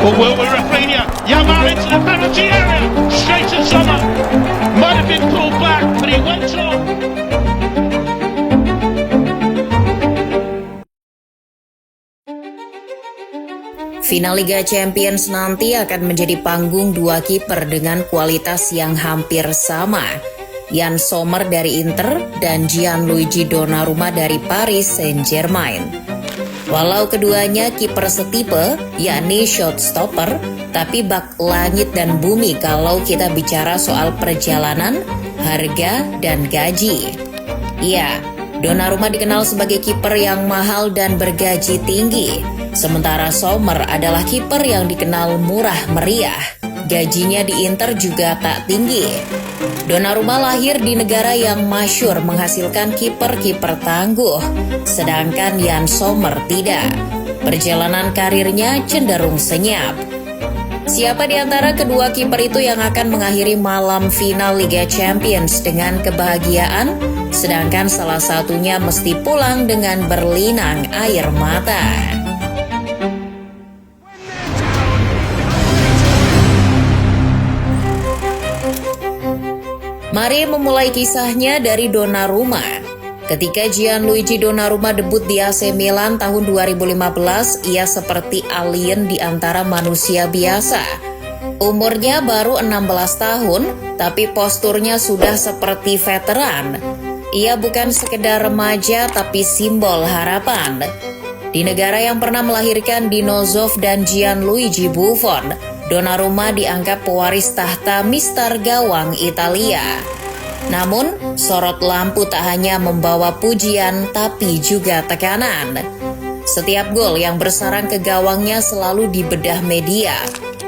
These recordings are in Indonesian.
But will we Rafinha? Yamal into the penalty area. Straight to Sommer. Might have been pulled back, but he went on. Final Liga Champions nanti akan menjadi panggung dua kiper dengan kualitas yang hampir sama. Yann Sommer dari Inter dan Gianluigi Donnarumma dari Paris Saint-Germain. Walau keduanya kiper setipe, yakni shotstopper, tapi bak langit dan bumi kalau kita bicara soal perjalanan, harga, dan gaji. Ya, Donnarumma dikenal sebagai kiper yang mahal dan bergaji tinggi. Sementara Sommer adalah kiper yang dikenal murah meriah. Gajinya di Inter juga tak tinggi. Donnarumma lahir di negara yang masyhur menghasilkan kiper-kiper tangguh, sedangkan Yann Sommer tidak. Perjalanan karirnya cenderung senyap. Siapa di antara kedua kiper itu yang akan mengakhiri malam final Liga Champions dengan kebahagiaan, sedangkan salah satunya mesti pulang dengan berlinang air mata? Mari memulai kisahnya dari Donnarumma. Ketika Gianluigi Donnarumma debut di AC Milan tahun 2015, ia seperti alien di antara manusia biasa. Umurnya baru 16 tahun, tapi posturnya sudah seperti veteran. Ia bukan sekedar remaja, tapi simbol harapan. Di negara yang pernah melahirkan Dino Zoff dan Gianluigi Buffon, Donnarumma dianggap pewaris tahta mister gawang Italia. Namun, sorot lampu tak hanya membawa pujian, tapi juga tekanan. Setiap gol yang bersarang ke gawangnya selalu dibedah media.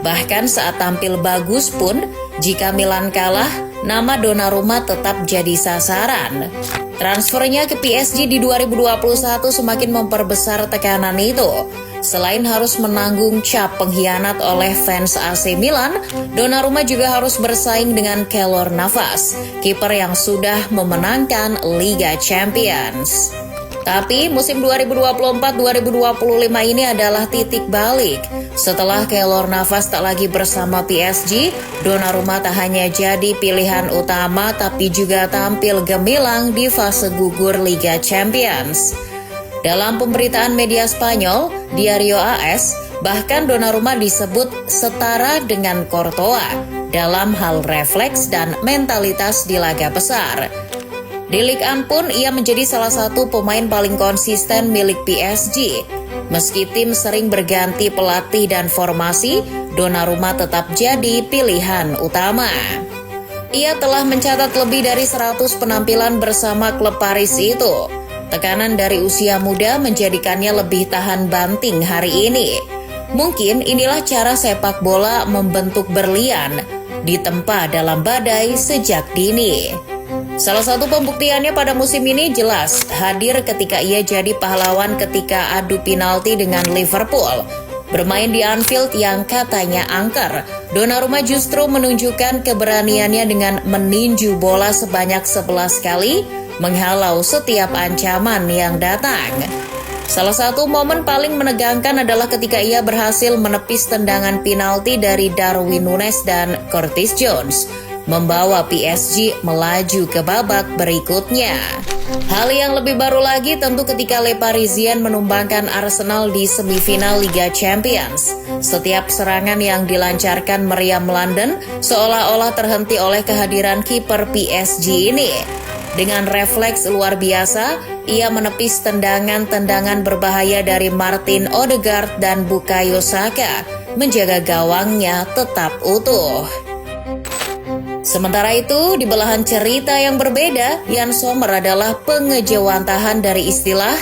Bahkan saat tampil bagus pun, jika Milan kalah, nama Donnarumma tetap jadi sasaran. Transfernya ke PSG di 2021 semakin memperbesar tekanan itu. Selain harus menanggung cap pengkhianat oleh fans AC Milan, Donnarumma juga harus bersaing dengan Keylor Navas, kiper yang sudah memenangkan Liga Champions. Tapi musim 2024-2025 ini adalah titik balik. Setelah Keylor Navas tak lagi bersama PSG, Donnarumma tak hanya jadi pilihan utama tapi juga tampil gemilang di fase gugur Liga Champions. Dalam pemberitaan media Spanyol, Diario AS, bahkan Donnarumma disebut setara dengan Courtois dalam hal refleks dan mentalitas di laga besar. Di Ligue 1 pun ia menjadi salah satu pemain paling konsisten milik PSG. Meski tim sering berganti pelatih dan formasi, Donnarumma tetap jadi pilihan utama. Ia telah mencatat lebih dari 100 penampilan bersama klub Paris itu. Tekanan dari usia muda menjadikannya lebih tahan banting hari ini. Mungkin inilah cara sepak bola membentuk berlian, ditempa dalam badai sejak dini. Salah satu pembuktiannya pada musim ini jelas hadir ketika ia jadi pahlawan ketika adu penalti dengan Liverpool. Bermain di Anfield yang katanya angker, Donnarumma justru menunjukkan keberaniannya dengan meninju bola sebanyak 11 kali, menghalau setiap ancaman yang datang. Salah satu momen paling menegangkan adalah ketika ia berhasil menepis tendangan penalti dari Darwin Núñez dan Curtis Jones, membawa PSG melaju ke babak berikutnya. Hal yang lebih baru lagi tentu ketika Le Parisien menumbangkan Arsenal di semifinal Liga Champions. Setiap serangan yang dilancarkan meriam London seolah-olah terhenti oleh kehadiran kiper PSG ini. Dengan refleks luar biasa, ia menepis tendangan-tendangan berbahaya dari Martin Odegaard dan Bukayo Saka, menjaga gawangnya tetap utuh. Sementara itu, di belahan cerita yang berbeda, Yann Sommer adalah pengejawantahan dari istilah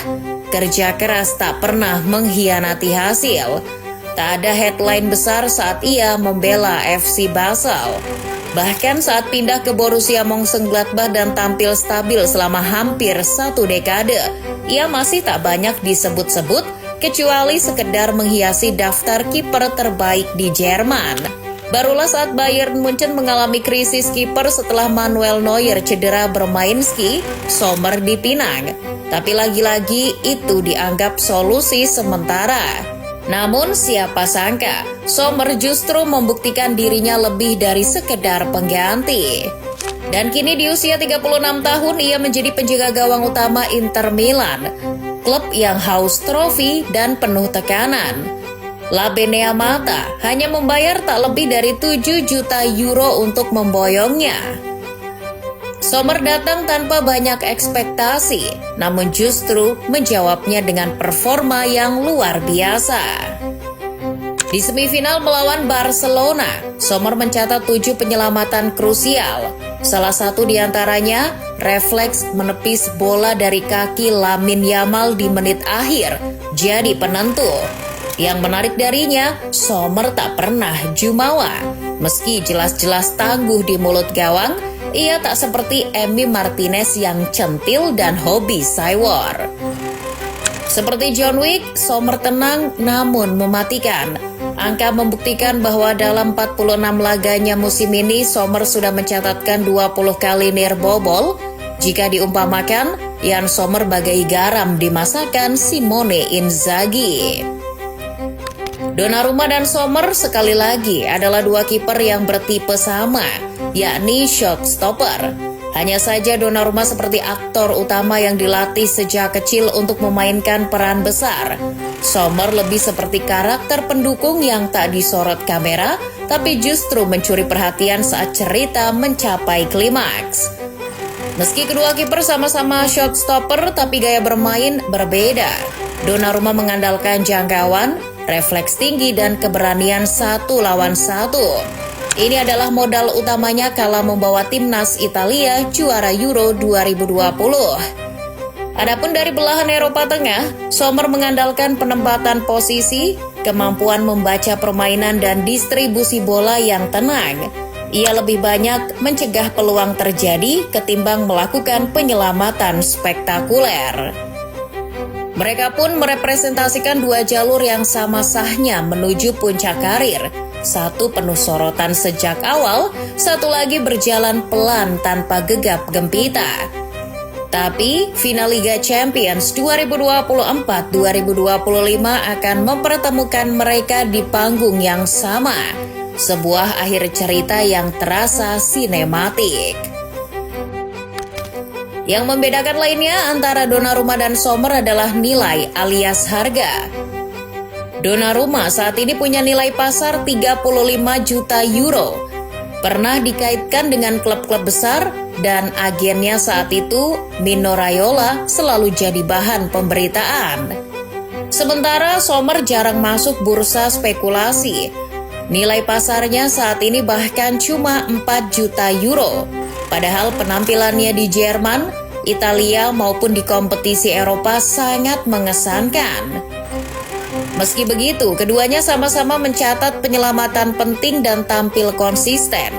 kerja keras tak pernah mengkhianati hasil. Tak ada headline besar saat ia membela FC Basel. Bahkan saat pindah ke Borussia Mönchengladbach dan tampil stabil selama hampir 1 dekade, ia masih tak banyak disebut-sebut kecuali sekedar menghiasi daftar kiper terbaik di Jerman. Barulah saat Bayern Munchen mengalami krisis kiper setelah Manuel Neuer cedera bermain ski, Sommer dipinang. Tapi lagi-lagi itu dianggap solusi sementara. Namun siapa sangka, Sommer justru membuktikan dirinya lebih dari sekedar pengganti. Dan kini di usia 36 tahun ia menjadi penjaga gawang utama Inter Milan, klub yang haus trofi dan penuh tekanan. La Beneamata hanya membayar tak lebih dari 7 juta euro untuk memboyongnya. Sommer datang tanpa banyak ekspektasi, namun justru menjawabnya dengan performa yang luar biasa. Di semifinal melawan Barcelona, Sommer mencatat 7 penyelamatan krusial. Salah satu diantaranya refleks menepis bola dari kaki Lamine Yamal di menit akhir, jadi penentu. Yang menarik darinya, Sommer tak pernah jumawa. Meski jelas-jelas tangguh di mulut gawang, ia tak seperti Emi Martinez yang centil dan hobi saywar. Seperti John Wick, Sommer tenang namun mematikan. Angka membuktikan bahwa dalam 46 laganya musim ini, Sommer sudah mencatatkan 20 kali nirbobol. Jika diumpamakan, Yann Sommer bagai garam di masakan Simone Inzaghi. Donnarumma dan Sommer sekali lagi adalah dua kiper yang bertipe sama, yakni shot stopper. Hanya saja Donnarumma seperti aktor utama yang dilatih sejak kecil untuk memainkan peran besar. Sommer lebih seperti karakter pendukung yang tak disorot kamera, tapi justru mencuri perhatian saat cerita mencapai klimaks. Meski kedua kiper sama-sama shot stopper, tapi gaya bermain berbeda. Donnarumma mengandalkan jangkauan, refleks tinggi, dan keberanian 1 lawan 1. Ini adalah modal utamanya kala membawa timnas Italia juara Euro 2020. Adapun dari belahan Eropa Tengah, Sommer mengandalkan penempatan posisi, kemampuan membaca permainan, dan distribusi bola yang tenang. Ia lebih banyak mencegah peluang terjadi ketimbang melakukan penyelamatan spektakuler. Mereka pun merepresentasikan dua jalur yang sama sahnya menuju puncak karir. Satu penuh sorotan sejak awal, satu lagi berjalan pelan tanpa gegap gempita. Tapi, final Liga Champions 2024-2025 akan mempertemukan mereka di panggung yang sama. Sebuah akhir cerita yang terasa sinematik. Yang membedakan lainnya antara Donnarumma dan Sommer adalah nilai alias harga. Donnarumma saat ini punya nilai pasar 35 juta euro. Pernah dikaitkan dengan klub-klub besar dan agennya saat itu, Mino Raiola, selalu jadi bahan pemberitaan. Sementara Sommer jarang masuk bursa spekulasi. Nilai pasarnya saat ini bahkan cuma 4 juta euro. Padahal penampilannya di Jerman, Italia maupun di kompetisi Eropa sangat mengesankan. Meski begitu, keduanya sama-sama mencatat penyelamatan penting dan tampil konsisten.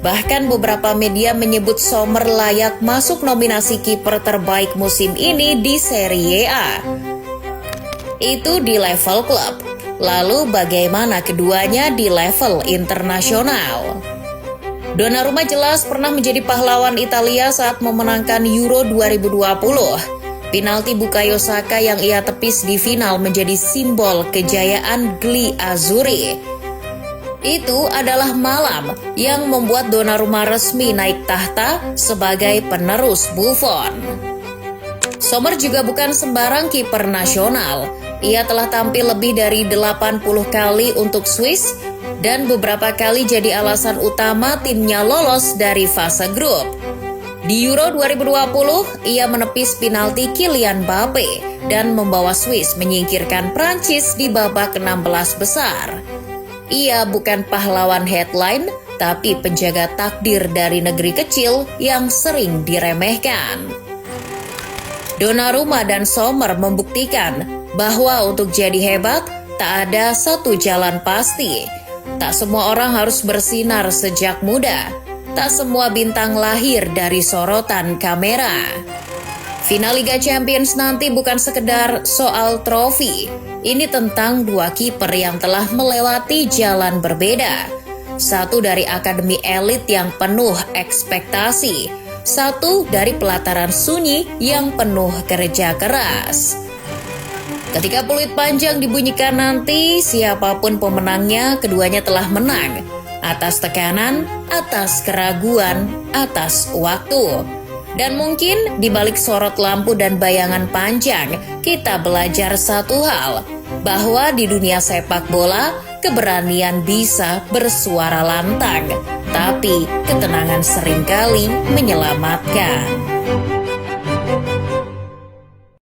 Bahkan beberapa media menyebut Sommer layak masuk nominasi kiper terbaik musim ini di Serie A. Itu di level klub. Lalu bagaimana keduanya di level internasional? Donnarumma jelas pernah menjadi pahlawan Italia saat memenangkan Euro 2020. Penalti Bukayo Saka yang ia tepis di final menjadi simbol kejayaan Gli Azzurri. Itu adalah malam yang membuat Donnarumma resmi naik tahta sebagai penerus Buffon. Sommer juga bukan sembarang kiper nasional. Ia telah tampil lebih dari 80 kali untuk Swiss dan beberapa kali jadi alasan utama timnya lolos dari fase grup. Di Euro 2020, ia menepis penalti Kylian Mbappe dan membawa Swiss menyingkirkan Prancis di babak 16 besar. Ia bukan pahlawan headline, tapi penjaga takdir dari negeri kecil yang sering diremehkan. Donnarumma dan Sommer membuktikan bahwa untuk jadi hebat, tak ada satu jalan pasti. Tak semua orang harus bersinar sejak muda. Tak semua bintang lahir dari sorotan kamera. Final Liga Champions nanti bukan sekedar soal trofi. Ini tentang dua kiper yang telah melewati jalan berbeda. Satu dari akademi elit yang penuh ekspektasi. Satu dari pelataran sunyi yang penuh kerja keras. Ketika peluit panjang dibunyikan nanti, siapapun pemenangnya, keduanya telah menang. Atas tekanan, atas keraguan, atas waktu. Dan mungkin di balik sorot lampu dan bayangan panjang, kita belajar satu hal, bahwa di dunia sepak bola, keberanian bisa bersuara lantang, tapi ketenangan seringkali menyelamatkan.